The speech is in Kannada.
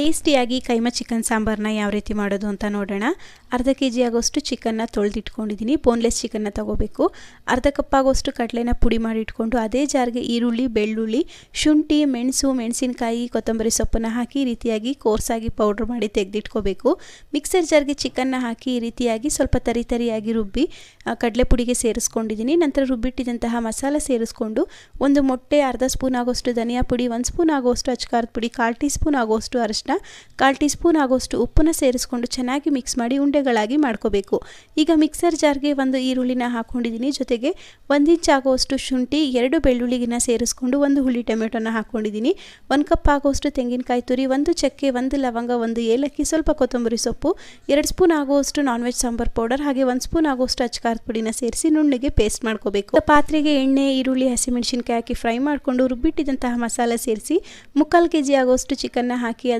ಟೇಸ್ಟಿಯಾಗಿ ಕೈಮಾ ಚಿಕನ್ ಸಾಂಬಾರನ್ನ ಯಾವ ರೀತಿ ಮಾಡೋದು ಅಂತ ನೋಡೋಣ. ಅರ್ಧ ಕೆಜಿ ಆಗೋಷ್ಟು ಚಿಕನ್ನ ತೊಳೆದಿಟ್ಕೊಂಡಿದ್ದೀನಿ. ಬೋನ್ಲೆಸ್ ಚಿಕನ್ನ ತಗೋಬೇಕು. ಅರ್ಧ ಕಪ್ ಆಗೋಷ್ಟು ಕಡಲೆನ ಪುಡಿ ಮಾಡಿ ಇಟ್ಕೊಂಡು ಅದೇ ಜಾರ್ಗೆ ಈರುಳ್ಳಿ, ಬೆಳ್ಳುಳ್ಳಿ, ಶುಂಠಿ, ಮೆಣಸು, ಮೆಣಸಿನಕಾಯಿ, ಕೊತ್ತಂಬರಿ ಸೊಪ್ಪನ್ನು ಹಾಕಿ ಈ ರೀತಿಯಾಗಿ ಕೋರ್ಸಾಗಿ ಪೌಡ್ರ್ ಮಾಡಿ ತೆಗೆದಿಟ್ಕೋಬೇಕು. ಮಿಕ್ಸರ್ ಜಾರ್ಗೆ ಚಿಕನ್ನ ಹಾಕಿ ಈ ರೀತಿಯಾಗಿ ಸ್ವಲ್ಪ ತರಿಯಾಗಿ ರುಬ್ಬಿ ಕಡಲೆ ಪುಡಿಗೆ ಸೇರಿಸ್ಕೊಂಡಿದ್ದೀನಿ. ನಂತರ ರುಬ್ಬಿಟ್ಟಿದ್ದಂತಹ ಮಸಾಲ ಸೇರಿಸ್ಕೊಂಡು ಒಂದು ಮೊಟ್ಟೆ, ಅರ್ಧ ಸ್ಪೂನ್ ಆಗೋಷ್ಟು ಧನಿಯಾ ಪುಡಿ, 1 ಸ್ಪೂನ್ ಆಗೋಷ್ಟು ಅಚ್ಕಾರದ ಪುಡಿ, 1/4 ಟೀ ಸ್ಪೂನ್ ಆಗೋಷ್ಟು ಅರಿಶಿನ, 1/4 ಟೀ ಸ್ಪೂನ್ ಆಗೋಷ್ಟು ಉಪ್ಪನ್ನು ಸೇರಿಸ್ಕೊಂಡು ಚೆನ್ನಾಗಿ ಮಿಕ್ಸ್ ಮಾಡಿ ಉಂಡೆಗಳಾಗಿ ಮಾಡ್ಕೋಬೇಕು. ಈಗ ಮಿಕ್ಸರ್ ಜಾರ್ಗೆ ಒಂದು ಈರುಳ್ಳಿನ ಹಾಕ್ಕೊಂಡಿದ್ದೀನಿ. ಜೊತೆಗೆ 1 ಇಂಚ್ ಆಗೋಷ್ಟು ಶುಂಠಿ, 2 ಬೆಳ್ಳುಳ್ಳಿಗಿನ ಸೇರಿಸ್ಕೊಂಡು 1 ಹುಳಿ ಟೊಮೆಟೊನ ಹಾಕ್ಕೊಂಡಿದ್ದೀನಿ. 1 ಕಪ್ ಆಗೋಷ್ಟು ತೆಂಗಿನಕಾಯಿ ತುರಿ, 1 ಚಕ್ಕೆ, 1 ಲವಂಗ, 1 ಏಲಕ್ಕಿ, ಸ್ವಲ್ಪ ಕೊತ್ತಂಬರಿ ಸೊಪ್ಪು, 2 ಸ್ಪೂನ್ ಆಗೋಷ್ಟು ನಾನ್ ವೆಜ್ ಸಾಂಬಾರ್ ಪೌಡರ್, ಹಾಗೆ 1 ಸ್ಪೂನ್ ಆಗೋಷ್ಟು ಅಚ್ಕಾರದ ಪುಡಿನ ಸೇರಿಸಿ ನುಣ್ಣಗೆ ಪೇಸ್ಟ್ ಮಾಡ್ಕೋಬೇಕು. ಪಾತ್ರೆಗೆ ಎಣ್ಣೆ, ಈರುಳ್ಳಿ, ಹಸಿಮೆಣಸಿನಕಾಯಿ ಹಾಕಿ ಫ್ರೈ ಮಾಡಿಕೊಂಡು ರುಬ್ಬಿಟ್ಟಿದ್ದಂತಹ ಮಸಾಲೆ ಸೇರಿಸಿ 3/4 ಕೆಜಿ ಆಗೋಷ್ಟು ಚಿಕನ್ನ ಹಾಕಿ